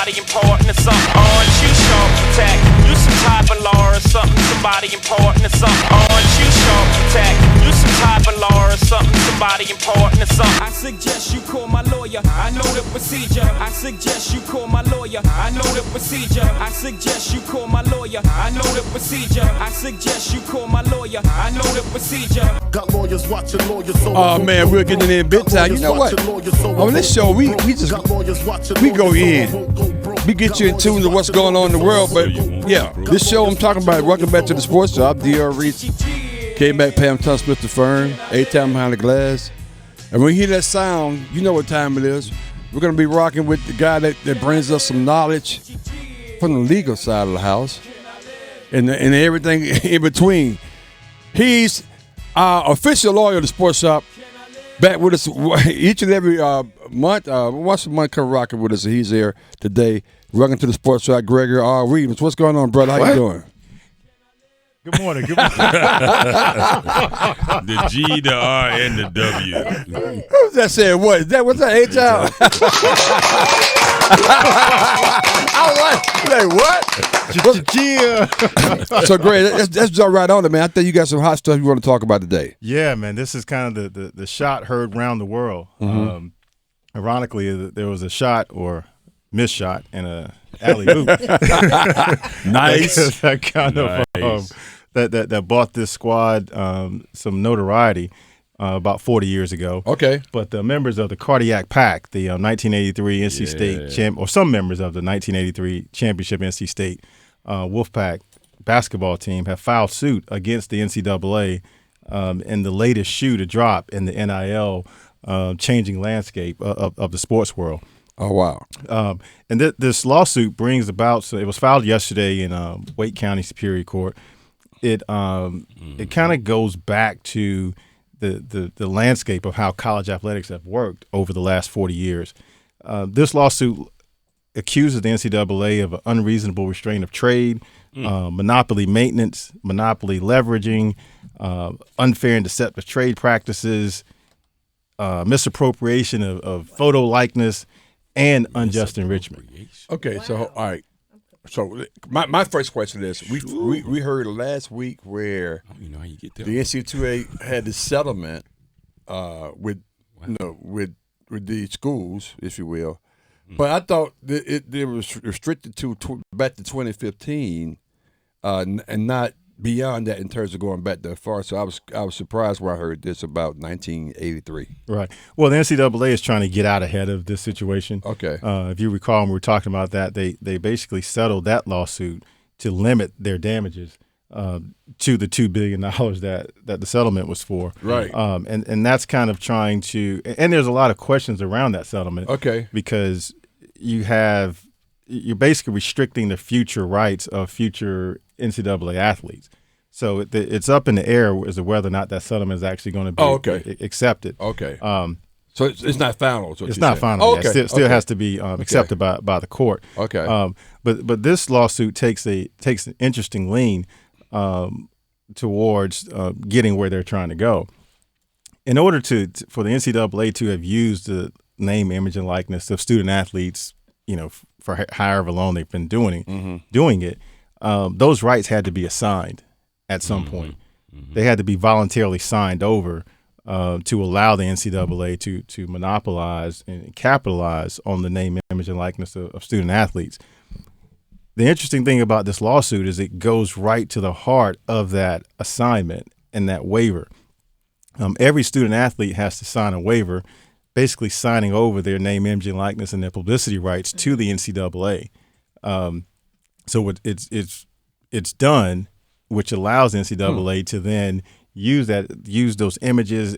somebody important or something. Aren't you sharp attack? You some type of law or something. Somebody important or something. Aren't you sharp attack? You some type of law or something. Somebody important or something. I suggest you call my lawyer. I know the procedure. I suggest you call my lawyer. I know the procedure. I suggest you call my lawyer. I know the procedure. I suggest you call my lawyer. I know the procedure. Got lawyers watching lawyers. Oh man, we're getting in big time. You know what? On this show, we go in. We get you in tune to what's going on in the world. But yeah, this show I'm talking about. Welcome back to the Sports Shop. DR Reese, K-Mac, Pam Tom Smith, the Fern, A-Time behind the glass. And when you hear that sound, you know what time it is. We're gonna be rocking with the guy that brings us some knowledge from the legal side of the house and everything in between. He's our official lawyer of the Sports Shop. Back with us each and every month. Once a month, come rocking with us. He's here today. Welcome to the Sports Shop, Gregory R. Williams. What's going on, brother? How you doing? Good morning. Good morning. The G, the R, and the W. Who's that saying? What is that? What's that? H-Town? I was like, what? So great. Let's jump right on it, man. I think you got some hot stuff you want to talk about today. Yeah, man. This is kind of the shot heard around the world. Mm-hmm. Ironically, there was a shot or missed shot and a alley-oop. Nice. that kind of that bought this squad some notoriety about 40 years ago. Okay. But the members of the Cardiac Pack, the 1983 NC State champ, or some members of the 1983 championship NC State Wolfpack basketball team have filed suit against the NCAA in the latest shoe to drop in the NIL changing landscape of the sports world. Oh, wow. And this lawsuit brings about, so it was filed yesterday in Wake County Superior Court. It kind of goes back to the landscape of how college athletics have worked over the last 40 years. This lawsuit accuses the NCAA of an unreasonable restraint of trade, monopoly maintenance, monopoly leveraging, unfair and deceptive trade practices, misappropriation of photo likeness, and unjust enrichment. Okay, so all right. So my first question is: we heard last week where You know how you get there. the NCAA had this settlement with the schools, if you will. But I thought it was restricted to back to 2015, and not beyond that in terms of going back that far. So I was surprised when I heard this about 1983. Right. Well, the NCAA is trying to get out ahead of this situation. Okay. If you recall, when we were talking about that, they basically settled that lawsuit to limit their damages to the $2 billion that the settlement was for. Right. And that's kind of trying to – and there's a lot of questions around that settlement. Okay. Because you're basically restricting the future rights of future NCAA athletes. So it's up in the air as to whether or not that settlement is actually going to be accepted. Okay. So it's not final. It's not final. Yet. It still has to be accepted by the court. Okay. But this lawsuit takes an interesting lean towards getting where they're trying to go. In order for the NCAA to have used the name, image, and likeness of student athletes, for however long they've been doing it, those rights had to be assigned at some point. They had to be voluntarily signed over to allow the NCAA to monopolize and capitalize on the name, image, and likeness of student athletes. The interesting thing about this lawsuit is it goes right to the heart of that assignment and that waiver. Every student athlete has to sign a waiver, basically signing over their name, image, and likeness and their publicity rights to the NCAA. So it's done, which allows NCAA to then use those images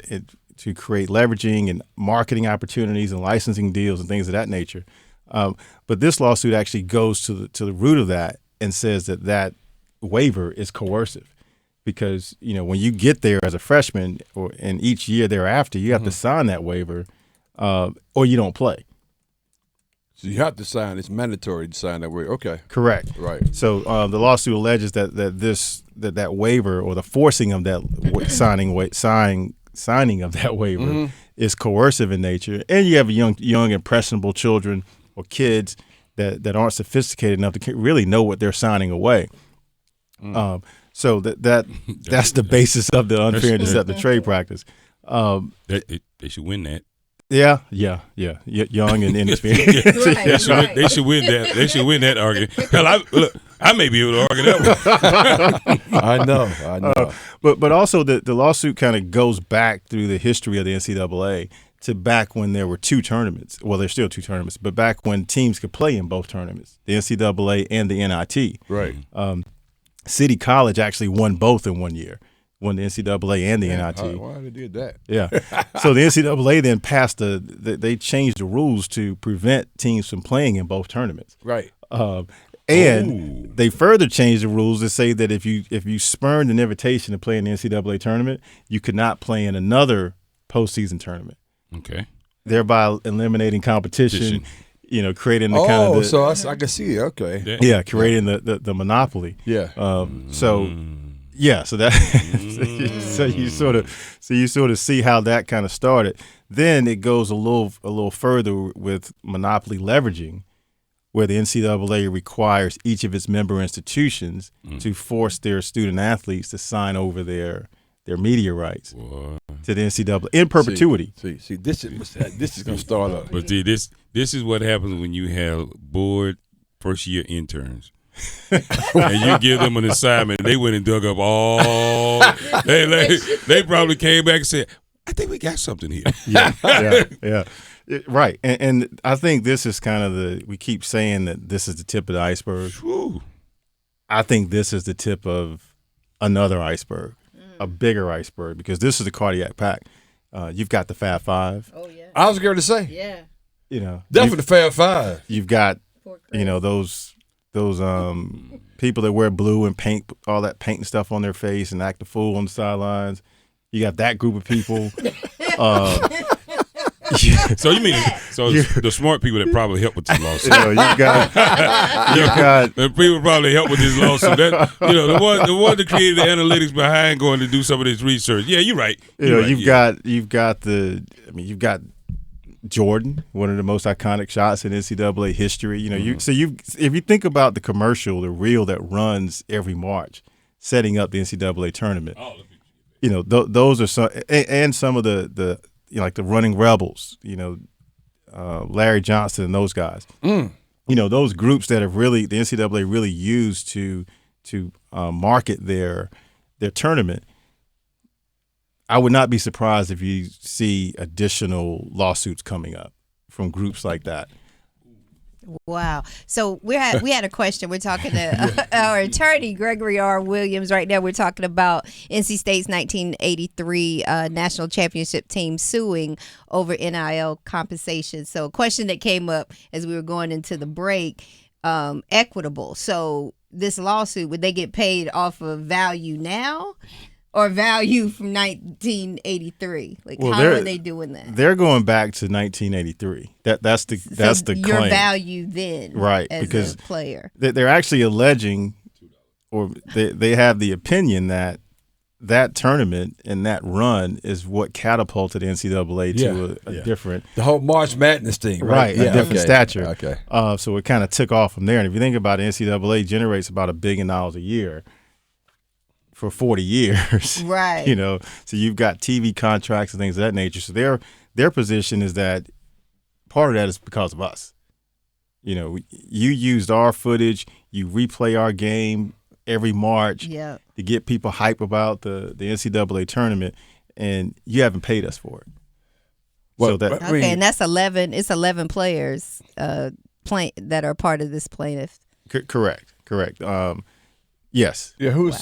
to create leveraging and marketing opportunities and licensing deals and things of that nature. But this lawsuit actually goes to the root of that and says that waiver is coercive, because when you get there as a freshman and each year thereafter, you have to sign that waiver or you don't play. So you have to sign. It's mandatory to sign that waiver. Okay. Correct. Right. So the lawsuit alleges that waiver or the forcing of that signing of that waiver is coercive in nature, and you have young impressionable children or kids that aren't sophisticated enough to really know what they're signing away. So that's the basis of the unfair and deceptive trade practice. They should win that. Yeah. Young and inexperienced. They should win that. They should win that argument. Hell, I may be able to argue that one. I know. But also the lawsuit kind of goes back through the history of the NCAA to back when there were two tournaments. Well, there's still two tournaments, but back when teams could play in both tournaments, the NCAA and the NIT. Right. City College actually won both in 1 year. Won the NCAA and the NIT. Why they did that? Yeah. So the NCAA then passed they changed the rules to prevent teams from playing in both tournaments. Right. And they further changed the rules to say that if you spurned an invitation to play in the NCAA tournament, you could not play in another postseason tournament. Okay. Thereby eliminating competition. Creating the kind of so I can see it. Okay. Yeah, creating the monopoly. Yeah. So that so you sort of see how that kind of started. Then it goes a little further with monopoly leveraging, where the NCAA requires each of its member institutions to force their student athletes to sign over their media rights to the NCAA in perpetuity. See, this is going to start up. But see, this is what happens when you have bored first-year interns. And you give them an assignment, they went and dug up all. They probably came back and said, "I think we got something here." Yeah. Right, and I think this is kind of we keep saying that this is the tip of the iceberg. Whew. I think this is the tip of another iceberg, a bigger iceberg, because this is the cardiac pack. You've got the Fab Five. Oh yeah. I was going to say. Yeah. Definitely the Fab Five. You've got those people that wear blue and paint all that paint and stuff on their face and act a fool on the sidelines. You got that group of people. So you mean the smart people that probably help with this lawsuit? You've got the people probably help with this lawsuit. The one that created the analytics behind going to do some of this research. Yeah, you're right. You've got Jordan, one of the most iconic shots in NCAA history. If you think about the commercial, the reel that runs every March, setting up the NCAA tournament. Those are some, and some of the like the Running Rebels, Larry Johnson and those guys. Those groups that have really the NCAA really used to market their tournament. I would not be surprised if you see additional lawsuits coming up from groups like that. Wow. So we had a question. We're talking to our attorney, Gregory R. Williams. Right now we're talking about NC State's 1983 national championship team suing over NIL compensation. So a question that came up as we were going into the break, equitable. So this lawsuit, would they get paid off of value now? Or value from 1983? How are they doing that? They're going back to 1983. That's the claim. Your value then, right? As because a player, they're actually alleging, or they have the opinion that tournament and that run is what catapulted NCAA to a different, the whole March Madness thing, right? A different stature. Okay. So it kind of took off from there. And if you think about it, NCAA generates about $1 billion a year. For 40 years, right? So you've got TV contracts and things of that nature. So their position is that part of that is because of us. You used our footage, you replay our game every March to get people hype about the NCAA tournament, and you haven't paid us for it. Well, and that's 11. It's 11 players that are part of this plaintiff. Correct. Yes. Yeah. Who's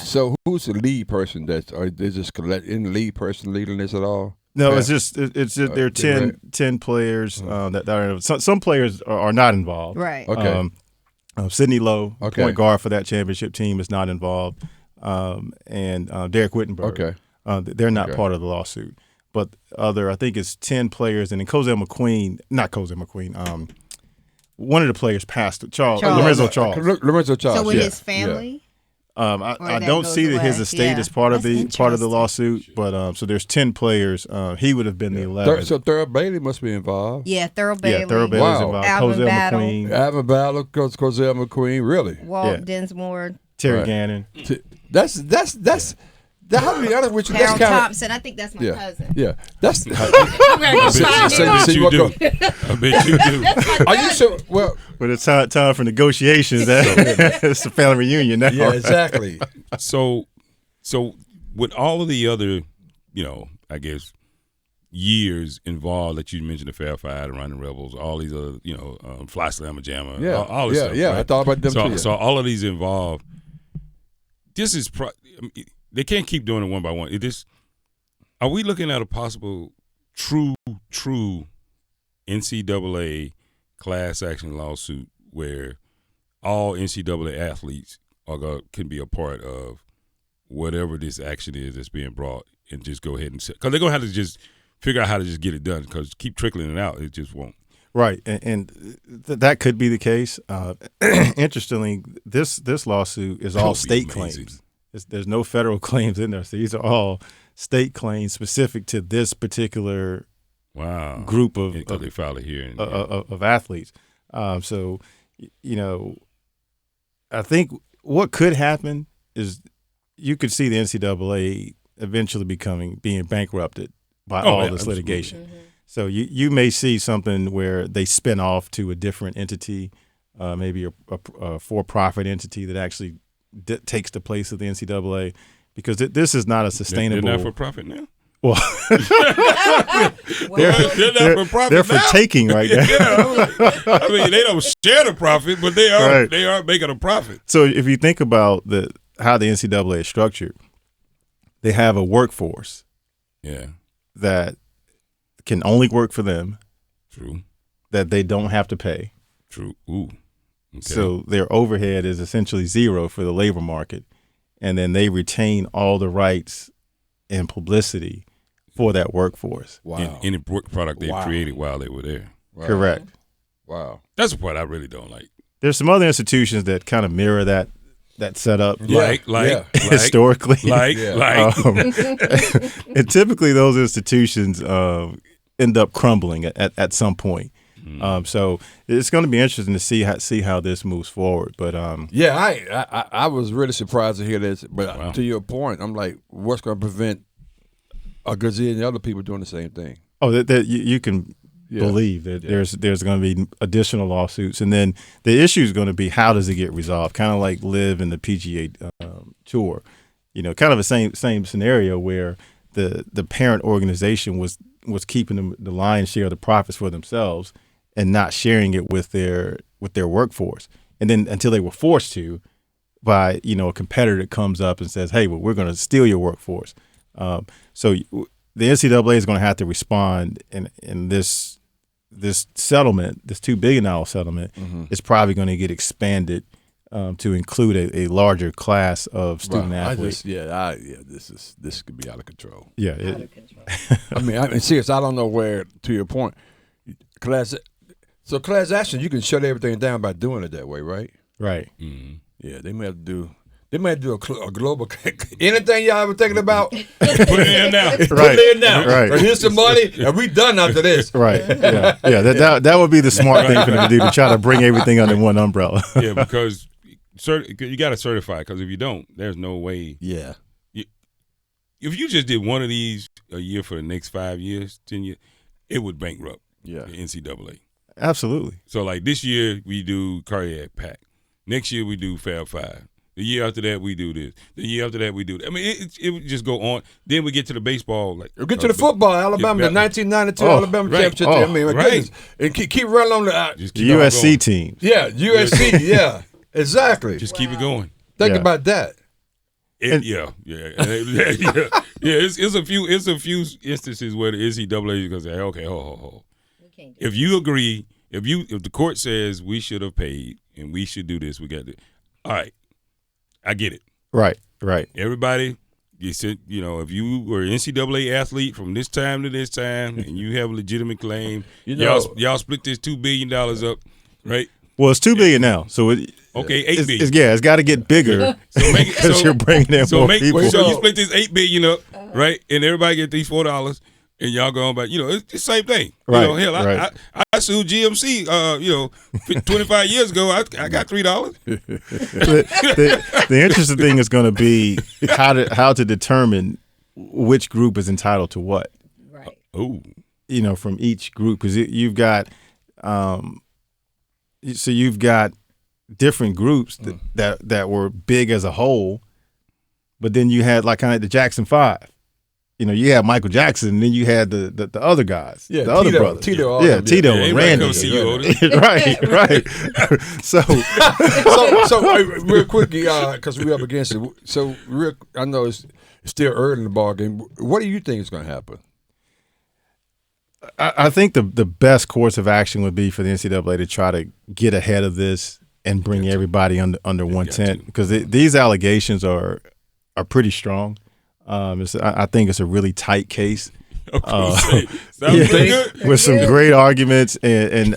the lead person? Is this in the lead person leading this at all? No, it's just there are 10 players that are. Some players are not involved. Right. Okay. Sidney Lowe, point guard for that championship team, is not involved, and Derek Whittenberg. Okay. They're not part of the lawsuit, but I think it's 10 players, and then not one of the players passed. Lorenzo Charles. Lorenzo Charles. So with his family. I don't see that his estate is part of the lawsuit, but so there's 10 players. He would have been the 11th. So Thurl Bailey must be involved. Yeah, Thurl Bailey. Yeah, Thurl Bailey's involved. Alvin Cozell Battle. McQueen, Alvin Battle, Cozell McQueen, really. Walt Dinsmore. Terry Right. Gannon. That's how to be honest with you. Harold That's kind Thompson. I think that's my cousin. Yeah, that's. I'm going to go find See him. I bet you what do. go- I bet you do. Are you sure? Well, But it's time for negotiations. It's a family reunion now. yeah, exactly. So with all of the other, I guess, years involved that you mentioned, the Fair Fight, the Running Rebels, all these other, Fly Slamma Jamma, Yeah, all this stuff. yeah. Right? I thought about them so, too. Yeah. So all of these involved. This is they can't keep doing it one by one. Are we looking at a possible true NCAA class action lawsuit where all NCAA athletes can be a part of whatever this action is that's being brought, and just go ahead and because they're gonna have to just figure out how to just get it done, because keep trickling it out, it just won't. Right, and that could be the case. Interestingly, this lawsuit is all state claims. There's no federal claims in there, so these are all state claims specific to this particular group of because they filed it here of athletes. So, I think what could happen is you could see the NCAA eventually being bankrupted by all this absolutely. litigation. Mm-hmm. So you may see something where they spin off to a different entity, maybe a for-profit entity that actually takes the place of the NCAA, because this is not a sustainable. They're not for profit now. Well, they're not for profit. They're for now. taking right now. I mean, they don't share the profit, but they are Right. they are making a profit. So if you think about how the NCAA is structured, they have a workforce Yeah, that can only work for them, true, that they don't have to pay. true. Ooh, okay. So their overhead is essentially zero for the labor market, and then they retain all the rights and publicity for that workforce. Wow. And any work product they created while they were there. Wow. Correct. Wow. That's the part I really don't like. There's some other institutions that kind of mirror that setup. Like historically. And typically those institutions end up crumbling at some point. So it's going to be interesting to see how this moves forward. But Yeah, I was really surprised to hear this. But to your point, I'm like, what's going to prevent a gazillion other people doing the same thing? Oh, that you can believe that there's going to be additional lawsuits, and then the issue is going to be how does it get resolved? Kind of like Live in the PGA Tour, kind of the same scenario where the parent organization was keeping the lion's share of the profits for themselves and not sharing it with their workforce, and then until they were forced to by a competitor that comes up and says, hey, well, we're going to steal your workforce. So the NCAA is going to have to respond, in this settlement, this $2 billion settlement, is probably going to get expanded to include a larger class of student athletes. This could be out of control. Yeah, Out of control. I mean, serious. I don't know where. To your point, class action, you can shut everything down by doing it that way, right? right. Mm-hmm. Yeah, they may have to do. They might do a global. Anything y'all ever thinking about? Put it in now. Put it in now. Right. Or here's some money, and we done after this. Right. Yeah. That would be the smart thing for them to do, to try to bring everything under one umbrella. Yeah, because you got to certify, because if you don't, there's no way. Yeah. If you just did one of these a year for the next 5 years, 10 years, it would bankrupt Yeah. the NCAA. Absolutely. So like this year we do cardiac pack. Next year we do Fab Five. The year after that we do this. The year after that we do that. I mean, it would just go on. Then we get to the baseball. We'll get to the football, Alabama, the 1992 Alabama championship. Oh, I mean, my right. goodness. And keep running on the. Just The keep it USC going. team. Yeah, USC. Yeah, exactly. Just keep it going. Think Yeah. about that. Yeah. It's a few instances where the NCAA is going to say, okay, hold. If you agree, if the court says we should have paid and we should do this, we got to. All right, I get it. Right. Everybody, you said, if you were an NCAA athlete from this time to this time and you have a legitimate claim, y'all split this $2 billion up, right? Well, it's $2 billion now, so Okay, 8 billion. It's got to get bigger because you're bringing in more people. So you split this $8 billion up, right? And everybody get these $4, and y'all go on back. It's the same thing. Right. Hell, I sued GMC. 25 years ago, I got $3. The interesting thing is going to be how to determine which group is entitled to what. Right. From each group, because you've got you've got different groups that were big as a whole, but then you had like kind of the Jackson 5. You had Michael Jackson, and then you had the other guys, the other brothers, Tito and Randy. Right. So real quickly, because we're up against it. So I know it's still early in the ball game. What do you think is going to happen? I think the best course of action would be for the NCAA to try to get ahead of this and bring everybody under one tent, because these allegations are pretty strong. I think it's a really tight case. With some great arguments, and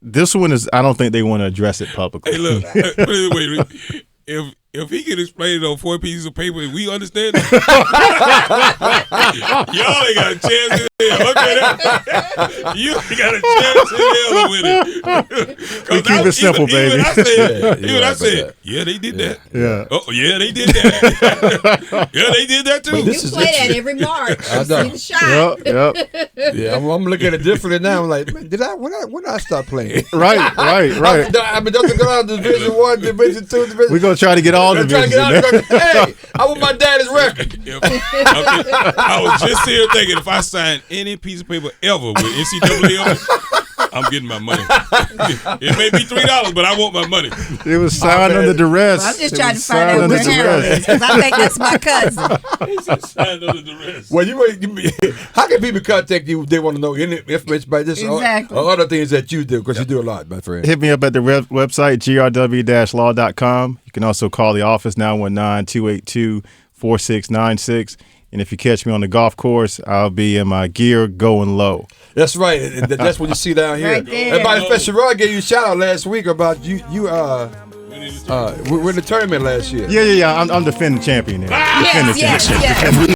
this one is. I don't think they want to address it publicly. Hey, look, wait. If he can explain it on 4 pieces of paper, we understand it. Y'all ain't got a chance in hell. Okay, you ain't got a chance in hell with it. We keep it simple, baby. I said, yeah, they did that. Yeah. Oh, yeah, they did that. Yeah, they did that too. You play that every March. I know. Yep. Yeah, I'm looking at it differently now. I'm like, man, when I stop playing? Right. I've been just going to Division 1, Division 2, Division. We're gonna try to get all divisions. Hey, I want my daddy's record. I was just here thinking, if I sign any piece of paper ever with NCAA on it, I'm getting my money. It may be $3, but I want my money. It was signed under duress. Well, I'm just trying to find out where Harold is, because I think that's my cousin. It's signed under duress. Well, how can people contact you if they want to know any information about this or other things that you do? Because you do a lot, my friend. Hit me up at the website, grw-law.com. You can also call the office, 919-282-4696. And if you catch me on the golf course, I'll be in my gear going low. That's right. That's what you see down here. Right there. Everybody, Sherrod gave you a shout out last week about you were in the tournament last year. Yeah. I'm defending champion there. Yes.